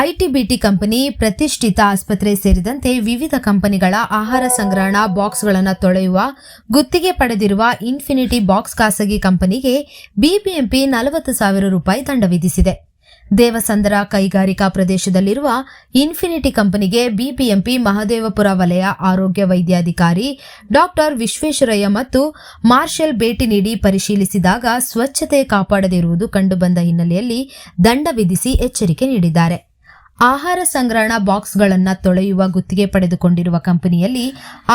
IT BT company ಪ್ರತಿಷ್ಠಿತ ಆಸ್ಪತ್ರೆ ಸೇರಿದಂತೆ ವಿವಿಧ ಕಂಪನಿಗಳ ಆಹಾರ ಸಂಗ್ರಹಣಾ ಬಾಕ್ಸ್ಗಳನ್ನು ತೊಳೆಯುವ ಗುತ್ತಿಗೆ ಪಡೆದಿರುವ ಇನ್ಫಿನಿಟಿ ಬಾಕ್ಸ್ ಖಾಸಗಿ ಕಂಪನಿಗೆ ಬಿಬಿಎಂಪಿ 40,000 ರೂಪಾಯಿ ದಂಡ ವಿಧಿಸಿದೆ. ದೇವಸಂದ್ರ ಕೈಗಾರಿಕಾ ಪ್ರದೇಶದಲ್ಲಿರುವ ಇನ್ಫಿನಿಟಿ ಕಂಪನಿಗೆ ಬಿಬಿಎಂಪಿ ಮಹದೇವಪುರ ವಲಯ ಆರೋಗ್ಯ ವೈದ್ಯಾಧಿಕಾರಿ ಡಾ ವಿಶ್ವೇಶ್ವರಯ್ಯ ಮತ್ತು ಮಾರ್ಷಲ್ ಭೇಟಿ ನೀಡಿ ಪರಿಶೀಲಿಸಿದಾಗ ಸ್ವಚ್ಛತೆ ಕಾಪಾಡದಿರುವುದು ಕಂಡುಬಂದ ಹಿನ್ನೆಲೆಯಲ್ಲಿ ದಂಡ ವಿಧಿಸಿ ಎಚ್ಚರಿಕೆ ನೀಡಿದ್ದಾರೆ. ಆಹಾರ ಸಂಗ್ರಹಣಾ ಬಾಕ್ಸ್ಗಳನ್ನು ತೊಳೆಯುವ ಗುತ್ತಿಗೆ ಪಡೆದುಕೊಂಡಿರುವ ಕಂಪನಿಯಲ್ಲಿ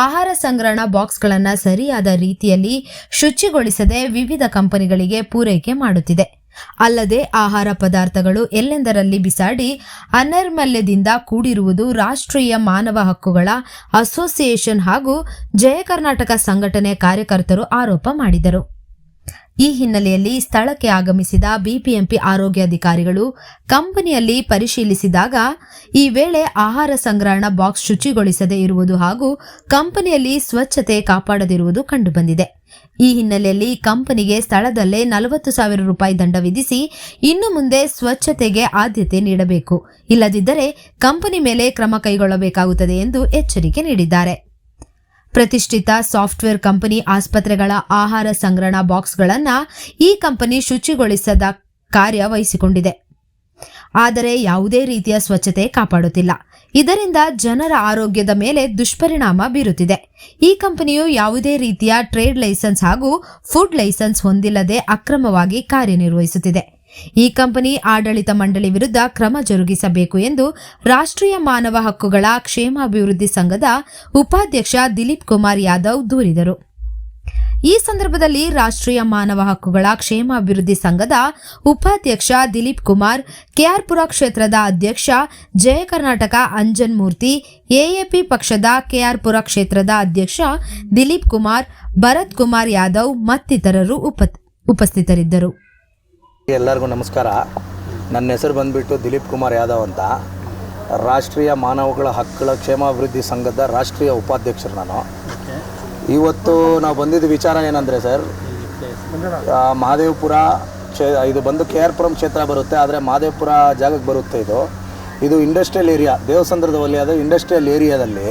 ಆಹಾರ ಸಂಗ್ರಹಣಾ ಬಾಕ್ಸ್ಗಳನ್ನು ಸರಿಯಾದ ರೀತಿಯಲ್ಲಿ ಶುಚಿಗೊಳಿಸದೆ ವಿವಿಧ ಕಂಪನಿಗಳಿಗೆ ಪೂರೈಕೆ ಮಾಡುತ್ತಿದೆ. ಅಲ್ಲದೆ ಆಹಾರ ಪದಾರ್ಥಗಳು ಎಲ್ಲೆಂದರಲ್ಲಿ ಬಿಸಾಡಿ ಅನೈರ್ಮಲ್ಯದಿಂದ ಕೂಡಿರುವುದು ರಾಷ್ಟ್ರೀಯ ಮಾನವ ಹಕ್ಕುಗಳ ಅಸೋಸಿಯೇಷನ್ ಹಾಗೂ ಜಯ ಕರ್ನಾಟಕ ಸಂಘಟನೆ ಕಾರ್ಯಕರ್ತರು ಆರೋಪ ಮಾಡಿದರು. ಈ ಹಿನ್ನೆಲೆಯಲ್ಲಿ ಸ್ಥಳಕ್ಕೆ ಆಗಮಿಸಿದ ಬಿಬಿಎಂಪಿ ಆರೋಗ್ಯಾಧಿಕಾರಿಗಳು ಕಂಪನಿಯಲ್ಲಿ ಪರಿಶೀಲಿಸಿದಾಗ ಈ ವೇಳೆ ಆಹಾರ ಸಂಗ್ರಹಣಾ ಬಾಕ್ಸ್ ಶುಚಿಗೊಳಿಸದೇ ಇರುವುದು ಹಾಗೂ ಕಂಪನಿಯಲ್ಲಿ ಸ್ವಚ್ಛತೆ ಕಾಪಾಡದಿರುವುದು ಕಂಡುಬಂದಿದೆ. ಈ ಹಿನ್ನೆಲೆಯಲ್ಲಿ ಕಂಪನಿಗೆ ಸ್ಥಳದಲ್ಲೇ 40,000 ರೂಪಾಯಿ ದಂಡ ವಿಧಿಸಿ ಇನ್ನು ಮುಂದೆ ಸ್ವಚ್ಛತೆಗೆ ಆದ್ಯತೆ ನೀಡಬೇಕು, ಇಲ್ಲದಿದ್ದರೆ ಕಂಪನಿ ಮೇಲೆ ಕ್ರಮ ಕೈಗೊಳ್ಳಬೇಕಾಗುತ್ತದೆ ಎಂದು ಎಚ್ಚರಿಕೆ ನೀಡಿದ್ದಾರೆ. ಪ್ರತಿಷ್ಠಿತ ಸಾಫ್ಟ್ವೇರ್ ಕಂಪನಿ ಆಸ್ಪತ್ರೆಗಳ ಆಹಾರ ಸಂಗ್ರಹಣಾ ಬಾಕ್ಸ್ಗಳನ್ನು ಈ ಕಂಪನಿ ಶುಚಿಗೊಳಿಸದ ಕಾರ್ಯ ವಹಿಸಿಕೊಂಡಿದೆ. ಆದರೆ ಯಾವುದೇ ರೀತಿಯ ಸ್ವಚ್ಛತೆ ಕಾಪಾಡುತ್ತಿಲ್ಲ. ಇದರಿಂದ ಜನರ ಆರೋಗ್ಯದ ಮೇಲೆ ದುಷ್ಪರಿಣಾಮ ಬೀರುತ್ತಿದೆ. ಈ ಕಂಪನಿಯು ಯಾವುದೇ ರೀತಿಯ ಟ್ರೇಡ್ ಲೈಸೆನ್ಸ್ ಹಾಗೂ ಫುಡ್ ಲೈಸೆನ್ಸ್ ಹೊಂದಿಲ್ಲದೆ ಅಕ್ರಮವಾಗಿ ಕಾರ್ಯನಿರ್ವಹಿಸುತ್ತಿದೆ. ಈ ಕಂಪನಿ ಆಡಳಿತ ಮಂಡಳಿ ವಿರುದ್ಧ ಕ್ರಮ ಜರುಗಿಸಬೇಕು ಎಂದು ರಾಷ್ಟ್ರೀಯ ಮಾನವ ಹಕ್ಕುಗಳ ಕ್ಷೇಮಾಭಿವೃದ್ಧಿ ಸಂಘದ ಉಪಾಧ್ಯಕ್ಷ ದಿಲೀಪ್ ಕುಮಾರ್ ಯಾದವ್ ದೂರಿದರು. ಈ ಸಂದರ್ಭದಲ್ಲಿ ರಾಷ್ಟ್ರೀಯ ಮಾನವ ಹಕ್ಕುಗಳ ಕ್ಷೇಮಾಭಿವೃದ್ಧಿ ಸಂಘದ ಉಪಾಧ್ಯಕ್ಷ ದಿಲೀಪ್ ಕುಮಾರ್, ಕೆಆರ್ಪುರ ಕ್ಷೇತ್ರದ ಅಧ್ಯಕ್ಷ ಜಯ ಕರ್ನಾಟಕ ಅಂಜನ್ ಮೂರ್ತಿ, ಎಎಪಿ ಪಕ್ಷದ ಕೆಆರ್ಪುರ ಕ್ಷೇತ್ರದ ಅಧ್ಯಕ್ಷ ದಿಲೀಪ್ ಕುಮಾರ್, ಭರತ್ ಕುಮಾರ್ ಯಾದವ್ ಮತ್ತಿತರರು ಉಪಸ್ಥಿತರಿದ್ದರು. ಎಲ್ಲರಿಗೂ ನಮಸ್ಕಾರ. ನನ್ನ ಹೆಸರು ಬಂದುಬಿಟ್ಟು ದಿಲೀಪ್ ಕುಮಾರ್ ಯಾದವ್ ಅಂತ. ರಾಷ್ಟ್ರೀಯ ಮಾನವಗಳ ಹಕ್ಕುಗಳ ಕ್ಷೇಮಾಭಿವೃದ್ಧಿ ಸಂಘದ ರಾಷ್ಟ್ರೀಯ ಉಪಾಧ್ಯಕ್ಷರು ನಾನು. ಇವತ್ತು ನಾವು ಬಂದಿದ್ದ ವಿಚಾರ ಏನಂದರೆ ಸರ್, ಮಹದೇವಪುರ ಇದು ಬಂದು ಕೆಆರ್ಪುರಂ ಕ್ಷೇತ್ರ ಬರುತ್ತೆ, ಆದರೆ ಮಹದೇವಪುರ ಜಾಗಕ್ಕೆ ಬರುತ್ತೆ. ಇದು ಇಂಡಸ್ಟ್ರಿಯಲ್ ಏರಿಯಾ, ದೇವಸಂದ್ರದ ವಲಯದ ಇಂಡಸ್ಟ್ರಿಯಲ್ ಏರಿಯಾದಲ್ಲಿ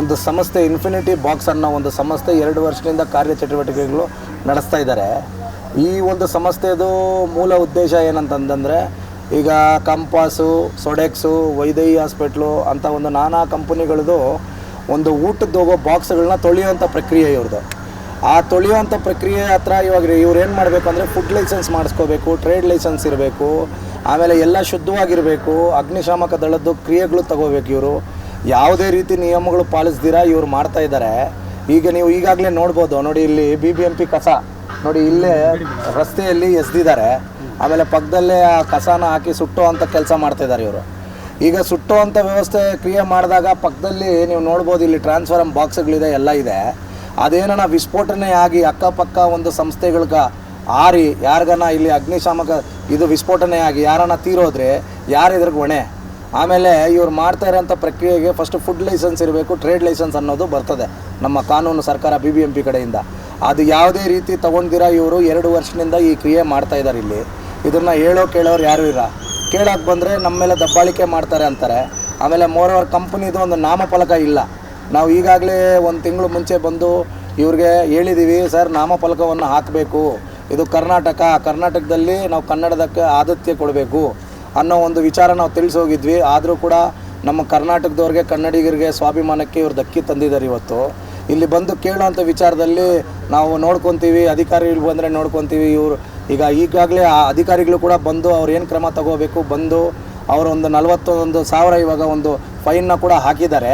ಒಂದು ಸಂಸ್ಥೆ ಇನ್ಫಿನಿಟಿ ಬಾಕ್ಸ್ ಅನ್ನೋ ಒಂದು ಸಂಸ್ಥೆ 2 ವರ್ಷದಿಂದ ಕಾರ್ಯಚಟುವಟಿಕೆಗಳು ನಡೆಸ್ತಾ ಇದ್ದಾರೆ. ಈ ಒಂದು ಸಂಸ್ಥೆದು ಮೂಲ ಉದ್ದೇಶ ಏನಂತಂದರೆ, ಈಗ ಕಂಪಾಸು, ಸೊಡೆಕ್ಸು, ವೈದೇಹಿ ಹಾಸ್ಪಿಟ್ಲು ಅಂತ ಒಂದು ನಾನಾ ಕಂಪನಿಗಳದು ಒಂದು ಊಟದ್ದು ಹೋಗೋ ಬಾಕ್ಸ್ಗಳನ್ನ ತೊಳೆಯುವಂಥ ಪ್ರಕ್ರಿಯೆ ಇವ್ರದ್ದು. ಆ ತೊಳೆಯುವಂಥ ಪ್ರಕ್ರಿಯೆ ಹತ್ರ ಇವಾಗ ಇವ್ರು ಏನು ಮಾಡಬೇಕು ಅಂದರೆ ಫುಡ್ ಲೈಸೆನ್ಸ್ ಮಾಡಿಸ್ಕೋಬೇಕು, ಟ್ರೇಡ್ ಲೈಸೆನ್ಸ್ ಇರಬೇಕು, ಆಮೇಲೆ ಎಲ್ಲ ಶುದ್ಧವಾಗಿರಬೇಕು, ಅಗ್ನಿಶಾಮಕ ದಳದ್ದು ಕ್ರಿಯೆಗಳು ತಗೋಬೇಕು. ಇವರು ಯಾವುದೇ ರೀತಿ ನಿಯಮಗಳು ಪಾಲಿಸ್ದಿರಾ ಇವ್ರು ಮಾಡ್ತಾ ಇದ್ದಾರೆ. ಈಗ ನೀವು ಈಗಾಗಲೇ ನೋಡ್ಬೋದು ನೋಡಿ, ಇಲ್ಲಿ ಬಿಬಿಎಂಪಿ ಕಸ ನೋಡಿ ಇಲ್ಲೇ ರಸ್ತೆಯಲ್ಲಿ ಎಸ್ದಿದ್ದಾರೆ. ಆಮೇಲೆ ಪಕ್ಕದಲ್ಲೇ ಆ ಕಸನ ಹಾಕಿ ಸುಟ್ಟೋ ಅಂಥ ಕೆಲಸ ಮಾಡ್ತಾಯಿದ್ದಾರೆ ಇವರು. ಈಗ ಸುಟ್ಟೋ ಅಂಥ ವ್ಯವಸ್ಥೆ ಕ್ರಿಯೆ ಮಾಡಿದಾಗ ಪಕ್ಕದಲ್ಲಿ ನೀವು ನೋಡ್ಬೋದು, ಇಲ್ಲಿ ಟ್ರಾನ್ಸ್ಫಾರಮ್ ಬಾಕ್ಸ್ಗಳಿದೆ, ಎಲ್ಲ ಇದೆ. ಅದೇನ ವಿಸ್ಫೋಟನೆ ಆಗಿ ಅಕ್ಕಪಕ್ಕ ಒಂದು ಸಂಸ್ಥೆಗಳ್ಗೆ ಆರಿ ಯಾರಿಗಾನ ಇಲ್ಲಿ ಅಗ್ನಿಶಾಮಕ ಇದು ವಿಸ್ಫೋಟನೆ ಆಗಿ ಯಾರನ್ನ ತೀರೋದ್ರೆ ಯಾರು ಇದ್ರಿಗೆ ಹೊಣೆ? ಆಮೇಲೆ ಇವ್ರು ಮಾಡ್ತಾ ಇರೋಂಥ ಪ್ರಕ್ರಿಯೆಗೆ ಫಸ್ಟ್ ಫುಡ್ ಲೈಸೆನ್ಸ್ ಇರಬೇಕು, ಟ್ರೇಡ್ ಲೈಸೆನ್ಸ್ ಅನ್ನೋದು ಬರ್ತದೆ ನಮ್ಮ ಕಾನೂನು ಸರ್ಕಾರ ಬಿಬಿಎಂಪಿ ಕಡೆಯಿಂದ. ಅದು ಯಾವುದೇ ರೀತಿ ತೊಗೊಂಡಿರ ಇವರು 2 ವರ್ಷದಿಂದ ಈ ಕ್ರಿಯೆ ಮಾಡ್ತಾ ಇದ್ದಾರೆ. ಇಲ್ಲಿ ಇದನ್ನು ಕೇಳೋರು ಯಾರೂ ಇಲ್ಲ. ಕೇಳೋಕ್ಕೆ ಬಂದರೆ ನಮ್ಮ ಮೇಲೆ ದಬ್ಬಾಳಿಕೆ ಮಾಡ್ತಾರೆ ಅಂತಾರೆ. ಆಮೇಲೆ ಮೋರವರ್ ಕಂಪ್ನಿದು ಒಂದು ನಾಮಫಲಕ ಇಲ್ಲ. ನಾವು ಈಗಾಗಲೇ 1 ತಿಂಗಳು ಮುಂಚೆ ಬಂದು ಇವ್ರಿಗೆ ಹೇಳಿದ್ದೀವಿ, ಸರ್ ನಾಮಫಲಕವನ್ನು ಹಾಕಬೇಕು, ಇದು ಕರ್ನಾಟಕದಲ್ಲಿ ನಾವು ಕನ್ನಡದಕ್ಕೆ ಆದ್ಯತೆ ಕೊಡಬೇಕು ಅನ್ನೋ ಒಂದು ವಿಚಾರ ನಾವು ತಿಳಿಸೋಗಿದ್ವಿ. ಆದರೂ ಕೂಡ ನಮ್ಮ ಕರ್ನಾಟಕದವ್ರಿಗೆ, ಕನ್ನಡಿಗರಿಗೆ ಸ್ವಾಭಿಮಾನಕ್ಕೆ ಇವ್ರು ಧಕ್ಕಿ ತಂದಿದ್ದಾರೆ. ಇವತ್ತು ಇಲ್ಲಿ ಬಂದು ಕೇಳೋವಂಥ ವಿಚಾರದಲ್ಲಿ ನಾವು ನೋಡ್ಕೊತೀವಿ, ಅಧಿಕಾರಿಗಳು ಬಂದರೆ ನೋಡ್ಕೊತೀವಿ. ಈಗಾಗಲೇ ಆ ಅಧಿಕಾರಿಗಳು ಕೂಡ ಬಂದು ಅವ್ರು ಏನು ಕ್ರಮ ತಗೋಬೇಕು ಬಂದು ಅವರು ಒಂದು 41,000 ಇವಾಗ ಒಂದು ಫೈನ್ನ ಕೂಡ ಹಾಕಿದ್ದಾರೆ.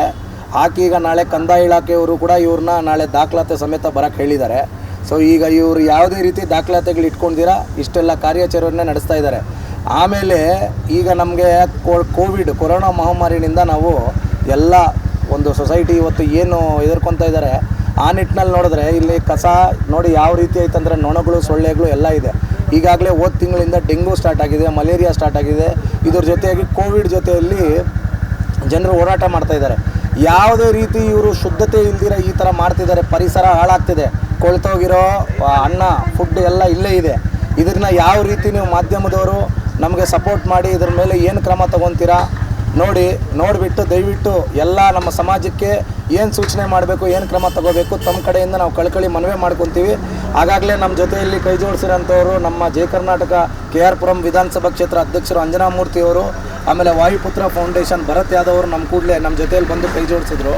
ಹಾಕಿ ಈಗ ನಾಳೆ ಕಂದಾಯ ಇಲಾಖೆಯವರು ಕೂಡ ಇವ್ರನ್ನ ನಾಳೆ ದಾಖಲಾತಿ ಸಮೇತ ಬರೋಕ್ಕೆ ಹೇಳಿದ್ದಾರೆ. ಸೊ ಈಗ ಇವರು ಯಾವುದೇ ರೀತಿ ದಾಖಲಾತಿಗಳು ಇಟ್ಕೊಂಡಿರ ಇಷ್ಟೆಲ್ಲ ಕಾರ್ಯಾಚರಣೆ ನಡೆಸ್ತಾ ಇದ್ದಾರೆ. ಆಮೇಲೆ ಈಗ ನಮಗೆ ಕೊರೋನಾ ಮಹಾಮಾರಿಯಿಂದ ನಾವು ಎಲ್ಲ ಒಂದು ಸೊಸೈಟಿ ಇವತ್ತು ಏನು ಎದುರ್ಕೊತಾ ಇದ್ದಾರೆ, ಆ ನಿಟ್ಟಿನಲ್ಲಿ ನೋಡಿದ್ರೆ ಇಲ್ಲಿ ಕಸ ನೋಡಿ ಯಾವ ರೀತಿ ಐತಂದರೆ ನೊಣಗಳು, ಸೊಳ್ಳೆಗಳು ಎಲ್ಲ ಇದೆ. ಈಗಾಗಲೇ ಹೋದ ತಿಂಗಳಿಂದ ಡೆಂಗು ಸ್ಟಾರ್ಟ್ ಆಗಿದೆ, ಮಲೇರಿಯಾ ಸ್ಟಾರ್ಟ್ ಆಗಿದೆ. ಇದ್ರ ಜೊತೆಯಾಗಿ ಕೋವಿಡ್ ಜೊತೆಯಲ್ಲಿ ಜನರು ಹೋರಾಟ ಮಾಡ್ತಾಯಿದ್ದಾರೆ. ಯಾವುದೇ ರೀತಿ ಇವರು ಶುದ್ಧತೆ ಇಲ್ದಿರ ಈ ಥರ ಮಾಡ್ತಿದ್ದಾರೆ. ಪರಿಸರ ಹಾಳಾಗ್ತಿದೆ, ಕೊಳ್ತೋಗಿರೋ ಅನ್ನ ಫುಡ್ ಎಲ್ಲ ಇಲ್ಲೇ ಇದೆ. ಇದನ್ನ ಯಾವ ರೀತಿ ನೀವು ಮಾಧ್ಯಮದವರು ನಮಗೆ ಸಪೋರ್ಟ್ ಮಾಡಿ ಇದ್ರ ಮೇಲೆ ಏನು ಕ್ರಮ ತಗೊತೀರಾ ನೋಡಿಬಿಟ್ಟು ದಯವಿಟ್ಟು ಎಲ್ಲ ನಮ್ಮ ಸಮಾಜಕ್ಕೆ ಏನು ಸೂಚನೆ ಮಾಡಬೇಕು, ಏನು ಕ್ರಮ ತಗೋಬೇಕು ತಮ್ಮ ಕಡೆಯಿಂದ ನಾವು ಕಳ್ಕಳಿ ಮನವಿ ಮಾಡ್ಕೊತೀವಿ. ಆಗಾಗಲೇ ನಮ್ಮ ಜೊತೆಯಲ್ಲಿ ಕೈ ಜೋಡಿಸಿರೋಂಥವ್ರು ನಮ್ಮ ಜಯ ಕರ್ನಾಟಕ KR ಪುರಂ ವಿಧಾನಸಭಾ ಕ್ಷೇತ್ರ ಅಧ್ಯಕ್ಷರು ಅಂಜನಾಮೂರ್ತಿಯವರು, ಆಮೇಲೆ ವಾಯುಪುತ್ರ ಫೌಂಡೇಶನ್ ಭರತ್ ಯಾದವ್ ಅವರು ನಮ್ಮ ಕೂಡಲೇ ನಮ್ಮ ಜೊತೆಯಲ್ಲಿ ಬಂದು ಕೈ ಜೋಡಿಸಿದ್ರು.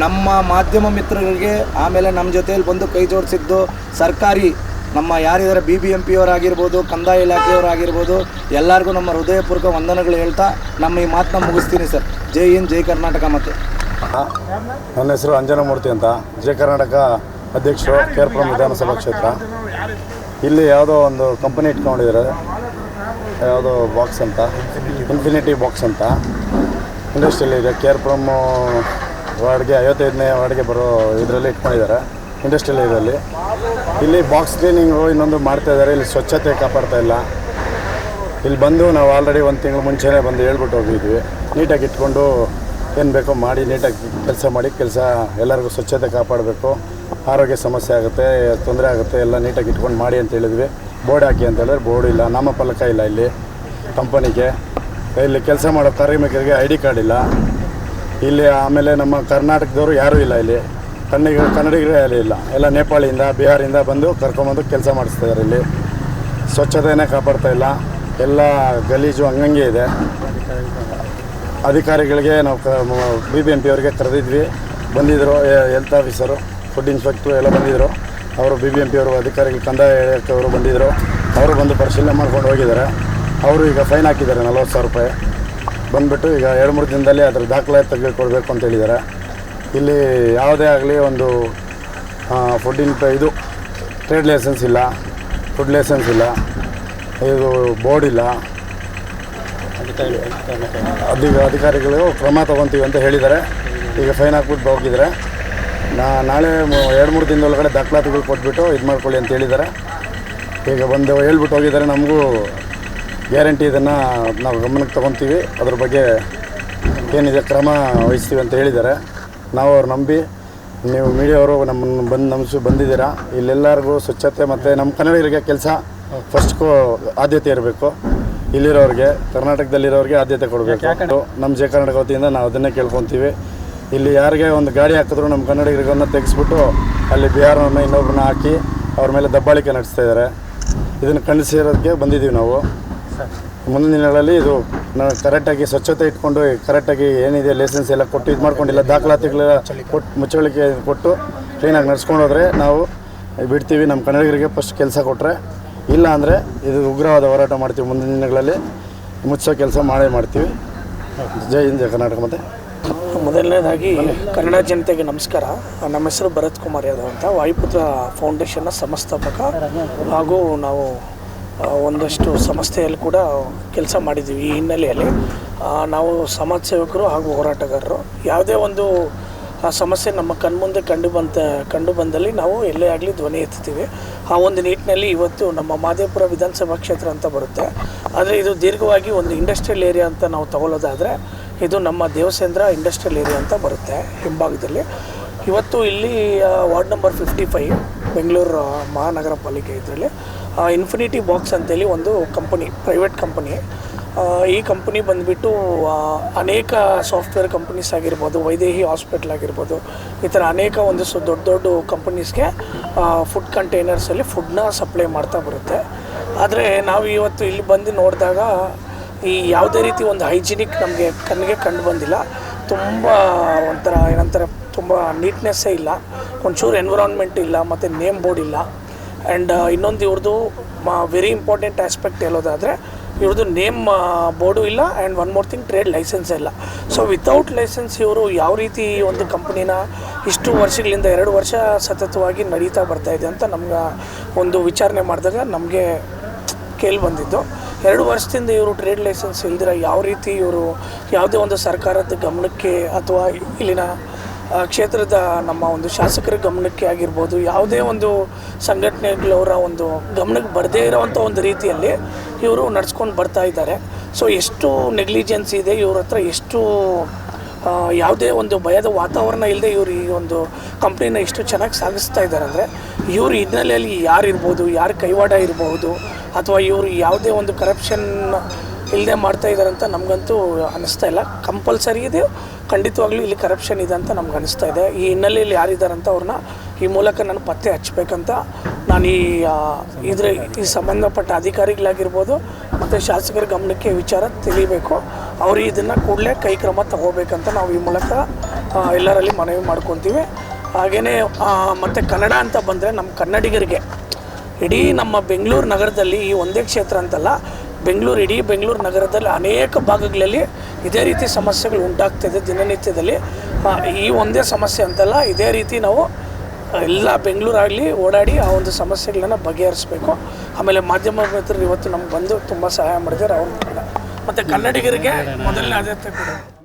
ನಮ್ಮ ಮಾಧ್ಯಮ ಮಿತ್ರರಿಗೆ ಆಮೇಲೆ ನಮ್ಮ ಜೊತೆಯಲ್ಲಿ ಬಂದು ಕೈ ಜೋಡಿಸಿದ್ದು ಸರ್ಕಾರಿ ನಮ್ಮ ಯಾರಿದ್ದಾರೆ BBMP ಅವರಾಗಿರ್ಬೋದು, ಕಂದಾಯ ಇಲಾಖೆಯವರಾಗಿರ್ಬೋದು, ಎಲ್ಲರಿಗೂ ನಮ್ಮ ಹೃದಯಪೂರ್ವಕ ವಂದನೆಗಳು ಹೇಳ್ತಾ ನಮ್ಮ ಈ ಮಾತನ್ನ ಮುಗಿಸ್ತೀನಿ ಸರ್. ಜೈ ಹಿಂದ್, ಜೈ ಕರ್ನಾಟಕ. ಮತ್ತು ನನ್ನ ಹೆಸರು ಅಂಜನಾಮೂರ್ತಿ ಅಂತ, ಜಯ ಕರ್ನಾಟಕ ಅಧ್ಯಕ್ಷರು, KR ಪುರಂ ವಿಧಾನಸಭಾ ಕ್ಷೇತ್ರ. ಇಲ್ಲಿ ಯಾವುದೋ ಒಂದು ಕಂಪನಿ ಇಟ್ಕೊಂಡಿದ್ದಾರೆ, ಯಾವುದೋ ಬಾಕ್ಸ್ ಅಂತ, ಇನ್ಫಿನಿಟಿ ಬಾಕ್ಸ್ ಅಂತ ಇಂಡಸ್ಟ್ರಿಯಲ್ಲಿ ಇದೆ. KR ಪುರಂ ವಾರ್ಡ್ಗೆ 55ನೇ ವಾರ್ಡ್ಗೆ ಬರೋ ಇದರಲ್ಲಿ ಇಟ್ಕೊಂಡಿದ್ದಾರೆ, ಇಂಡಸ್ಟ್ರಿಯಲ್ ಇದರಲ್ಲಿ. ಇಲ್ಲಿ ಬಾಕ್ಸ್ ಕ್ಲೀನಿಂಗು ಇನ್ನೊಂದು ಮಾಡ್ತಾಯಿದ್ದಾರೆ. ಇಲ್ಲಿ ಸ್ವಚ್ಛತೆ ಕಾಪಾಡ್ತಾ ಇಲ್ಲ. ಇಲ್ಲಿ ಬಂದು ನಾವು ಆಲ್ರೆಡಿ 1 ತಿಂಗಳು ಮುಂಚೆನೇ ಬಂದು ಹೇಳ್ಬಿಟ್ಟು ಹೋಗಿದ್ವಿ, ನೀಟಾಗಿ ಇಟ್ಕೊಂಡು ಏನು ಬೇಕೋ ಮಾಡಿ ನೀಟಾಗಿ ಕೆಲಸ ಎಲ್ಲರಿಗೂ ಸ್ವಚ್ಛತೆ ಕಾಪಾಡಬೇಕು, ಆರೋಗ್ಯ ಸಮಸ್ಯೆ ಆಗುತ್ತೆ, ತೊಂದರೆ ಆಗುತ್ತೆ, ಎಲ್ಲ ನೀಟಾಗಿ ಇಟ್ಕೊಂಡು ಮಾಡಿ ಅಂತ ಹೇಳಿದ್ವಿ. ಬೋರ್ಡ್ ಹಾಕಿ ಅಂತ ಹೇಳಿದ್ರೆ ಬೋರ್ಡ್ ಇಲ್ಲ, ನಾಮಫಲಕ ಇಲ್ಲ ಇಲ್ಲಿ ಕಂಪನಿಗೆ. ಇಲ್ಲಿ ಕೆಲಸ ಮಾಡೋ ಕಾರ್ಮಿಕರಿಗೆ ID ಕಾರ್ಡ್ ಇಲ್ಲ ಇಲ್ಲಿ. ಆಮೇಲೆ ನಮ್ಮ ಕರ್ನಾಟಕದವರು ಯಾರೂ ಇಲ್ಲ ಇಲ್ಲಿ, ಕನ್ನಡಿಗರೇ ಅಲ್ಲಿ ಇಲ್ಲ. ಎಲ್ಲ ನೇಪಾಳಿಂದ ಬಿಹಾರಿಂದ ಬಂದು ಕರ್ಕೊಂಬಂದು ಕೆಲಸ ಮಾಡಿಸ್ತಾಯಿದ್ದಾರೆ. ಇಲ್ಲಿ ಸ್ವಚ್ಛತೆಯೇ ಕಾಪಾಡ್ತಾ ಇಲ್ಲ, ಎಲ್ಲ ಗಲೀಜು ಹಂಗಂಗೆ ಇದೆ. ಅಧಿಕಾರಿಗಳಿಗೆ ನಾವು BBMP ಅವರಿಗೆ ಕರೆದಿದ್ವಿ, ಬಂದಿದ್ದರು. ಹೆಲ್ತ್ ಆಫೀಸರು, ಫುಡ್ ಇನ್ಸ್ಪೆಕ್ಟ್ರು ಎಲ್ಲ ಬಂದಿದ್ದರು. ಅವರು BBMP ಅವರು ಅಧಿಕಾರಿಗಳು, ಕಂದಾಯ ಇಲಾಖೆಯವರು ಬಂದಿದ್ದರು. ಅವರು ಬಂದು ಪರಿಶೀಲನೆ ಮಾಡ್ಕೊಂಡು ಹೋಗಿದ್ದಾರೆ. ಅವರು ಈಗ ಫೈನ್ ಹಾಕಿದ್ದಾರೆ 40,000 ರೂಪಾಯಿ. ಬಂದುಬಿಟ್ಟು ಈಗ 2-3 ದಿನದಲ್ಲಿ ಅದರ ದಾಖಲಾತಿ ತೆಗೆದುಕೊಡ್ಬೇಕು ಅಂತ ಹೇಳಿದ್ದಾರೆ. ಇಲ್ಲಿ ಯಾವುದೇ ಆಗಲಿ ಒಂದು ಇದು ಟ್ರೇಡ್ ಲೈಸೆನ್ಸ್ ಇಲ್ಲ, ಫುಡ್ ಲೈಸೆನ್ಸ್ ಇಲ್ಲ, ಇದು ಬೋರ್ಡ್ ಇಲ್ಲ. ಅಧಿಕಾರಿಗಳು ಕ್ರಮ ತೊಗೊತೀವಿ ಅಂತ ಹೇಳಿದ್ದಾರೆ. ಈಗ ಫೈನ್ ಹಾಕ್ಬಿಟ್ಟು ಹೋಗಿದ್ದಾರೆ. ನಾಳೆ 2-3 ದಿನದೊಳಗಡೆ ದಾಖಲಾತಿಗಳು ಕೊಟ್ಬಿಟ್ಟು ಇದು ಮಾಡ್ಕೊಳ್ಳಿ ಅಂತ ಹೇಳಿದ್ದಾರೆ. ಈಗ ಬಂದು ಹೇಳ್ಬಿಟ್ಟು ಹೋಗಿದ್ದಾರೆ. ನಮಗೂ ಗ್ಯಾರಂಟಿ ಇದನ್ನು ನಾವು ಗಮನಕ್ಕೆ ತೊಗೊತೀವಿ, ಅದ್ರ ಬಗ್ಗೆ ಏನಿದೆ ಕ್ರಮ ವಹಿಸ್ತೀವಿ ಅಂತ ಹೇಳಿದ್ದಾರೆ. ನಾವು ಅವ್ರು ನಂಬಿ, ನೀವು ಮೀಡಿಯಾವರು ನಮ್ಮನ್ನು ಬಂದಿದ್ದೀರಾ. ಇಲ್ಲೆಲ್ಲರಿಗೂ ಸ್ವಚ್ಛತೆ ಮತ್ತು ನಮ್ಮ ಕನ್ನಡಿಗರಿಗೆ ಕೆಲಸ ಫಸ್ಟ್ಗೂ ಆದ್ಯತೆ ಇರಬೇಕು. ಇಲ್ಲಿರೋರಿಗೆ, ಕರ್ನಾಟಕದಲ್ಲಿರೋರಿಗೆ ಆದ್ಯತೆ ಕೊಡಬೇಕು. ನಮ್ಮ ಜಯ ಕರ್ನಾಟಕ ವತಿಯಿಂದ ನಾವು ಅದನ್ನೇ ಕೇಳ್ಕೊತೀವಿ. ಇಲ್ಲಿ ಯಾರಿಗೆ ಒಂದು ಗಾಡಿ ಹಾಕಿದ್ರು ನಮ್ಮ ಕನ್ನಡಿಗರಿಗನ್ನು ತೆಗೆಸ್ಬಿಟ್ಟು ಅಲ್ಲಿ ಬಿಹಾರವನ್ನು ಇನ್ನೊಬ್ಬರನ್ನ ಹಾಕಿ ಅವ್ರ ಮೇಲೆ ದಬ್ಬಾಳಿಕೆ ನಡೆಸ್ತಾಯಿದ್ದಾರೆ. ಇದನ್ನು ಖಂಡಿಸಿರೋದಕ್ಕೆ ಬಂದಿದ್ದೀವಿ ನಾವು. ಮುಂದಿನ ದಿನಗಳಲ್ಲಿ ಇದು ನಾವು ಕರೆಕ್ಟಾಗಿ ಸ್ವಚ್ಛತೆ ಇಟ್ಕೊಂಡು ಕರೆಕ್ಟಾಗಿ ಏನಿದೆ ಲೈಸೆನ್ಸ್ ಎಲ್ಲ ಕೊಟ್ಟು ಇದು ಮಾಡ್ಕೊಂಡಿಲ್ಲ, ದಾಖಲಾತಿಗಳೆಲ್ಲ ಕೊಟ್ಟು ಮುಚ್ಚಳಿಕೆ ಕೊಟ್ಟು ಕ್ಲೀನಾಗಿ ನಡ್ಸ್ಕೊಂಡು ಹೋದರೆ ನಾವು ಬಿಡ್ತೀವಿ. ನಮ್ಮ ಕನ್ನಡಿಗರಿಗೆ ಫಸ್ಟ್ ಕೆಲಸ ಕೊಟ್ಟರೆ, ಇಲ್ಲ ಅಂದರೆ ಇದು ಉಗ್ರವಾದ ಹೋರಾಟ ಮಾಡ್ತೀವಿ. ಮುಂದಿನ ದಿನಗಳಲ್ಲಿ ಮುಚ್ಚೋ ಕೆಲಸ ಮಾಡೇ ಮಾಡ್ತೀವಿ. ಜೈ ಹಿಂದ್, ಜಯ ಕರ್ನಾಟಕ. ಮತ್ತು ಮೊದಲನೇದಾಗಿ ಕನ್ನಡ ಜನತೆಗೆ ನಮಸ್ಕಾರ. ನಮ್ಮ ಹೆಸರು ಭರತ್ ಕುಮಾರ್ ಯಾದವ್ ಅಂತ, ವಾಯುಪುತ್ರ ಫೌಂಡೇಶನ್ನ ಸಂಸ್ಥಾಪಕ ಹಾಗೂ ನಾವು ಒಂದಷ್ಟು ಸಂಸ್ಥೆಯಲ್ಲಿ ಕೂಡ ಕೆಲಸ ಮಾಡಿದ್ದೀವಿ. ಈ ಹಿನ್ನೆಲೆಯಲ್ಲಿ ನಾವು ಸಮಾಜ ಸೇವಕರು ಹಾಗೂ ಹೋರಾಟಗಾರರು. ಯಾವುದೇ ಒಂದು ಸಮಸ್ಯೆ ನಮ್ಮ ಕಣ್ಮುಂದೆ ಕಂಡು ಬಂದಲ್ಲಿ ನಾವು ಎಲ್ಲೇ ಆಗಲಿ ಧ್ವನಿ ಎತ್ತುತ್ತೀವಿ. ಆ ಒಂದು ನಿಟ್ಟಿನಲ್ಲಿ ಇವತ್ತು ನಮ್ಮ ಮಾದೇಪುರ ವಿಧಾನಸಭಾ ಕ್ಷೇತ್ರ ಅಂತ ಬರುತ್ತೆ. ಆದರೆ ಇದು ದೀರ್ಘವಾಗಿ ಒಂದು ಇಂಡಸ್ಟ್ರಿಯಲ್ ಏರಿಯಾ ಅಂತ ನಾವು ತಗೊಳ್ಳೋದಾದರೆ ಇದು ನಮ್ಮ ದೇವಸೇಂದ್ರ ಇಂಡಸ್ಟ್ರಿಯಲ್ ಏರಿಯಾ ಅಂತ ಬರುತ್ತೆ ಹಿಂಭಾಗದಲ್ಲಿ. ಇವತ್ತು ಇಲ್ಲಿ ವಾರ್ಡ್ ನಂಬರ್ 55 ಬೆಂಗಳೂರು ಮಹಾನಗರ ಪಾಲಿಕೆ ಇದರಲ್ಲಿ ಇನ್ಫಿನಿಟಿ ಬಾಕ್ಸ್ ಅಂತೇಳಿ ಒಂದು ಕಂಪನಿ, ಪ್ರೈವೇಟ್ ಕಂಪನಿ. ಈ ಕಂಪನಿ ಬಂದುಬಿಟ್ಟು ಅನೇಕ ಸಾಫ್ಟ್ವೇರ್ ಕಂಪನೀಸ್ ಆಗಿರ್ಬೋದು, ವೈದೇಹಿ ಹಾಸ್ಪಿಟಲ್ ಆಗಿರ್ಬೋದು, ಈ ಥರ ಅನೇಕ ಒಂದು ದೊಡ್ಡ ಕಂಪನೀಸ್ಗೆ ಫುಡ್ ಕಂಟೈನರ್ಸಲ್ಲಿ ಫುಡ್ನ ಸಪ್ಲೈ ಮಾಡ್ತಾ ಬರುತ್ತೆ. ಆದರೆ ನಾವು ಇವತ್ತು ಇಲ್ಲಿ ಬಂದು ನೋಡಿದಾಗ ಈ ಯಾವುದೇ ರೀತಿ ಒಂದು ಹೈಜಿನಿಕ್ ನಮಗೆ ಕಣ್ಣಿಗೆ ಕಂಡು ಬಂದಿಲ್ಲ. ತುಂಬ ಒಂಥರ ಏನಂತಾರೆ, ತುಂಬ ನೀಟ್ನೆಸ್ಸೇ ಇಲ್ಲ, ಒಂಚೂರು ಎನ್ವಿರಾನ್ಮೆಂಟ್ ಇಲ್ಲ, ಮತ್ತು ನೇಮ್ ಬೋರ್ಡ್ ಇಲ್ಲ. ಆ್ಯಂಡ್ ಇನ್ನೊಂದು ಇವ್ರದ್ದು ವೆರಿ ಇಂಪಾರ್ಟೆಂಟ್ ಆಸ್ಪೆಕ್ಟ್ ಹೇಳೋದಾದರೆ ಇವ್ರದ್ದು ನೇಮ್ ಬೋರ್ಡು ಇಲ್ಲ. And one more thing, trade license ಇಲ್ಲ. ಸೊ ವಿತೌಟ್ ಲೈಸೆನ್ಸ್ ಇವರು ಯಾವ ರೀತಿ ಒಂದು ಕಂಪ್ನಿನ ಇಷ್ಟು ವರ್ಷಗಳಿಂದ 2 ವರ್ಷ ಸತತವಾಗಿ ನಡೀತಾ ಬರ್ತಾಯಿದೆ ಅಂತ ನಮ್ಗೆ ಒಂದು ವಿಚಾರಣೆ ಮಾಡಿದಾಗ ನಮಗೆ ಕೇಳಿ ಬಂದಿದ್ದು. 2 ವರ್ಷದಿಂದ ಇವರು ಟ್ರೇಡ್ ಲೈಸೆನ್ಸ್ ಇಲ್ದಿರ ಯಾವ ರೀತಿ ಇವರು ಯಾವುದೇ ಒಂದು ಸರ್ಕಾರದ ಗಮನಕ್ಕೆ ಅಥವಾ ಇಲ್ಲಿನ ಕ್ಷೇತ್ರದ ನಮ್ಮ ಒಂದು ಶಾಸಕರ ಗಮನಕ್ಕೆ ಆಗಿರ್ಬೋದು, ಯಾವುದೇ ಒಂದು ಸಂಘಟನೆಗಳವರ ಒಂದು ಗಮನಕ್ಕೆ ಬರದೇ ಇರೋವಂಥ ಒಂದು ರೀತಿಯಲ್ಲಿ ಇವರು ನಡ್ಸ್ಕೊಂಡು ಬರ್ತಾ ಇದ್ದಾರೆ. ಸೊ ಎಷ್ಟು ನೆಗ್ಲಿಜೆನ್ಸ್ ಇದೆ ಇವ್ರ ಹತ್ರ, ಎಷ್ಟು ಯಾವುದೇ ಒಂದು ಭಯದ ವಾತಾವರಣ ಇಲ್ಲದೆ ಇವರು ಈ ಒಂದು ಕಂಪ್ನಿನ ಇಷ್ಟು ಚೆನ್ನಾಗಿ ಸಾಗಿಸ್ತಾ ಇದ್ದಾರೆ ಅಂದರೆ ಇವರು ಹಿನ್ನೆಲೆಯಲ್ಲಿ ಯಾರಿರ್ಬೋದು, ಯಾರು ಕೈವಾಡ ಇರಬಹುದು, ಅಥವಾ ಇವರು ಯಾವುದೇ ಒಂದು ಕರಪ್ಷನ್ ಇಲ್ಲದೆ ಮಾಡ್ತಾ ಇದ್ದಾರೆ ಅಂತ ನಮಗಂತೂ ಅನ್ನಿಸ್ತಾ ಇಲ್ಲ. ಕಂಪಲ್ಸರಿ ಇದೆ, ಖಂಡಿತವಾಗ್ಲೂ ಇಲ್ಲಿ ಕರಪ್ಷನ್ ಇದೆ ಅಂತ ನಮ್ಗೆ ಅನಿಸ್ತಾ ಇದೆ. ಈ ಹಿನ್ನೆಲೆಯಲ್ಲಿ ಯಾರಿದ್ದಾರಂತ ಅವ್ರನ್ನ ಈ ಮೂಲಕ ನಾನು ಪತ್ತೆ ಹಚ್ಚಬೇಕಂತ ನಾನು ಈ ಸಂಬಂಧಪಟ್ಟ ಅಧಿಕಾರಿಗಳಾಗಿರ್ಬೋದು ಮತ್ತು ಶಾಸಕರ ಗಮನಕ್ಕೆ ವಿಚಾರ ತಿಳಿಬೇಕು. ಅವರು ಇದನ್ನು ಕೂಡಲೇ ಕೈ ಕ್ರಮ ತಗೋಬೇಕಂತ ನಾವು ಈ ಮೂಲಕ ಎಲ್ಲರಲ್ಲಿ ಮನವಿ ಮಾಡ್ಕೊತೀವಿ. ಹಾಗೆಯೇ ಮತ್ತು ಕನ್ನಡ ಅಂತ ಬಂದರೆ ನಮ್ಮ ಕನ್ನಡಿಗರಿಗೆ ಇಡೀ ನಮ್ಮ ಬೆಂಗಳೂರು ನಗರದಲ್ಲಿ ಈ ಒಂದೇ ಕ್ಷೇತ್ರ ಅಂತಲ್ಲ, ಇಡೀ ಬೆಂಗಳೂರು ನಗರದಲ್ಲಿ ಅನೇಕ ಭಾಗಗಳಲ್ಲಿ ಇದೇ ರೀತಿ ಸಮಸ್ಯೆಗಳು ಉಂಟಾಗ್ತಿದೆ ದಿನನಿತ್ಯದಲ್ಲಿ. ಈ ಒಂದೇ ಸಮಸ್ಯೆ ಅಂತಲ್ಲ, ಇದೇ ರೀತಿ ನಾವು ಎಲ್ಲ ಬೆಂಗಳೂರಾಗಲಿ ಓಡಾಡಿ ಆ ಒಂದು ಸಮಸ್ಯೆಗಳನ್ನು ಬಗೆಹರಿಸಬೇಕು. ಆಮೇಲೆ ಮಾಧ್ಯಮ ಮಿತ್ರರು ಇವತ್ತು ನಮ್ಗೆ ಬಂದು ತುಂಬ ಸಹಾಯ ಮಾಡಿದ್ದಾರೆ. ಅವ್ರು ಮತ್ತು ಕನ್ನಡಿಗರಿಗೆ ಮೊದಲನೇ ಆದ್ಯತೆ ಕೊಡಿ.